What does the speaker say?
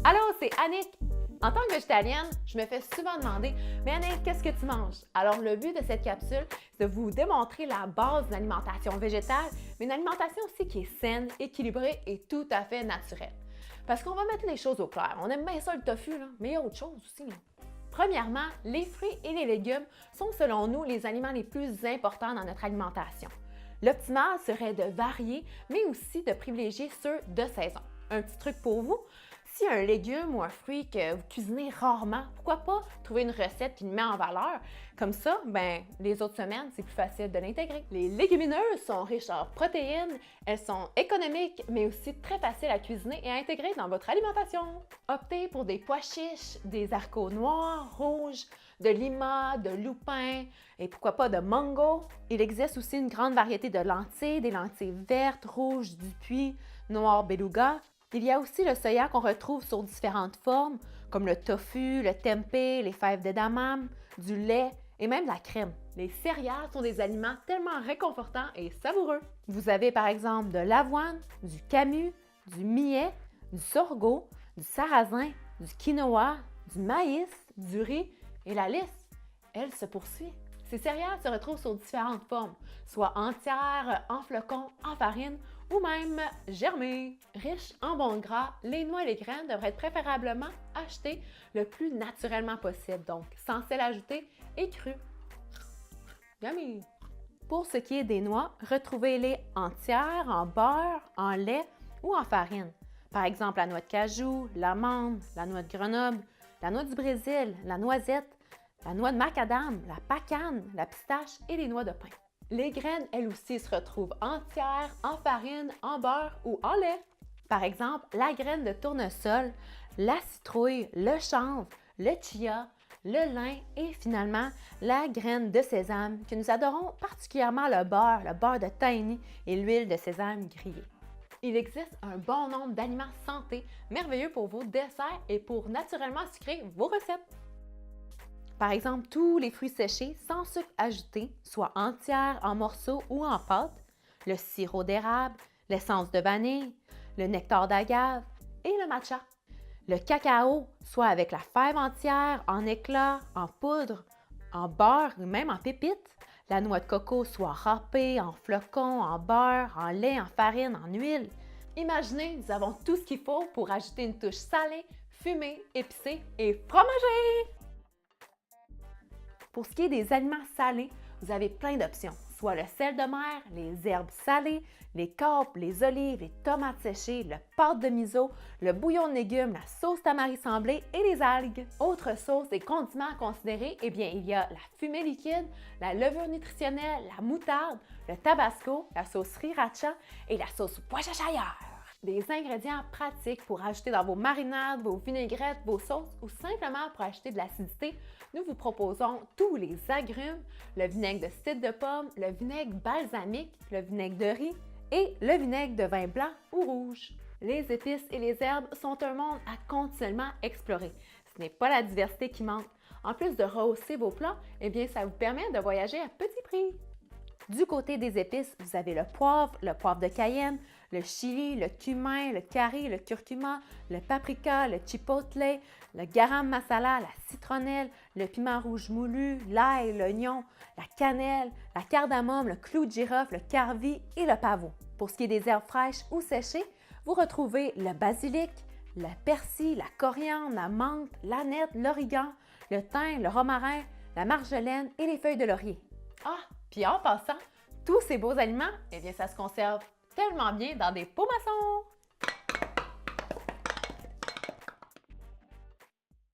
Allô, c'est Annick. En tant que végétalienne, je me fais souvent demander « Mais Annick, qu'est-ce que tu manges? » Alors, le but de cette capsule, c'est de vous démontrer la base d'une alimentation végétale, mais une alimentation aussi qui est saine, équilibrée et tout à fait naturelle. Parce qu'on va mettre les choses au clair. On aime bien ça le tofu, là, mais il y a autre chose aussi. Premièrement, les fruits et les légumes sont selon nous les aliments les plus importants dans notre alimentation. L'optimal serait de varier, mais aussi de privilégier ceux de saison. Un petit truc pour vous, si un légume ou un fruit que vous cuisinez rarement, pourquoi pas trouver une recette qui le met en valeur? Comme ça, les autres semaines, c'est plus facile de l'intégrer. Les légumineuses sont riches en protéines, elles sont économiques, mais aussi très faciles à cuisiner et à intégrer dans votre alimentation. Optez pour des pois chiches, des haricots noirs, rouges, de lima, de lupin et pourquoi pas de mango. Il existe aussi une grande variété de lentilles, des lentilles vertes, rouges, du puits, noires beluga. Il y a aussi le soya qu'on retrouve sous différentes formes, comme le tofu, le tempeh, les fèves d'edamame, du lait et même de la crème. Les céréales sont des aliments tellement réconfortants et savoureux. Vous avez par exemple de l'avoine, du camu, du millet, du sorgho, du sarrasin, du quinoa, du maïs, du riz et la liste, elle se poursuit. Ces céréales se retrouvent sous différentes formes, soit entières, en flocons, en farine ou même germées. Riches en bons gras, les noix et les graines devraient être préférablement achetées le plus naturellement possible, donc sans sel ajouté et cru. Yummy! Pour ce qui est des noix, retrouvez-les entières, en beurre, en lait ou en farine. Par exemple, la noix de cajou, l'amande, la noix de Grenoble, la noix du Brésil, la noisette, la noix de macadam, la pacane, la pistache et les noix de pin. Les graines, elles aussi, se retrouvent entières, en farine, en beurre ou en lait. Par exemple, la graine de tournesol, la citrouille, le chanvre, le chia, le lin et finalement la graine de sésame que nous adorons particulièrement le beurre de tahini et l'huile de sésame grillée. Il existe un bon nombre d'aliments santé merveilleux pour vos desserts et pour naturellement sucrer vos recettes. Par exemple, tous les fruits séchés sans sucre ajouté, soit entières, en morceaux ou en pâte, le sirop d'érable, l'essence de vanille, le nectar d'agave et le matcha. Le cacao, soit avec la fève entière, en éclats, en poudre, en beurre ou même en pépites. La noix de coco, soit râpée, en flocons, en beurre, en lait, en farine, en huile. Imaginez, nous avons tout ce qu'il faut pour ajouter une touche salée, fumée, épicée et fromagée! Pour ce qui est des aliments salés, vous avez plein d'options, soit le sel de mer, les herbes salées, les capres, les olives, les tomates séchées, le pâte de miso, le bouillon de légumes, la sauce tamari semblée et les algues. Autres sauces et condiments à considérer, il y a la fumée liquide, la levure nutritionnelle, la moutarde, le tabasco, la sauce sriracha et la sauce Worcestershire. Des ingrédients pratiques pour ajouter dans vos marinades, vos vinaigrettes, vos sauces ou simplement pour ajouter de l'acidité, nous vous proposons tous les agrumes, le vinaigre de cidre de pomme, le vinaigre balsamique, le vinaigre de riz et le vinaigre de vin blanc ou rouge. Les épices et les herbes sont un monde à continuellement explorer. Ce n'est pas la diversité qui manque. En plus de rehausser vos plats, ça vous permet de voyager à petit prix. Du côté des épices, vous avez le poivre de cayenne, le chili, le cumin, le curry, le curcuma, le paprika, le chipotle, le garam masala, la citronnelle, le piment rouge moulu, l'ail, l'oignon, la cannelle, la cardamome, le clou de girofle, le carvi et le pavot. Pour ce qui est des herbes fraîches ou séchées, vous retrouvez le basilic, le persil, la coriandre, la menthe, l'aneth, l'origan, le thym, le romarin, la marjolaine et les feuilles de laurier. Ah! Puis en passant, tous ces beaux aliments, ça se conserve tellement bien dans des pots maçons!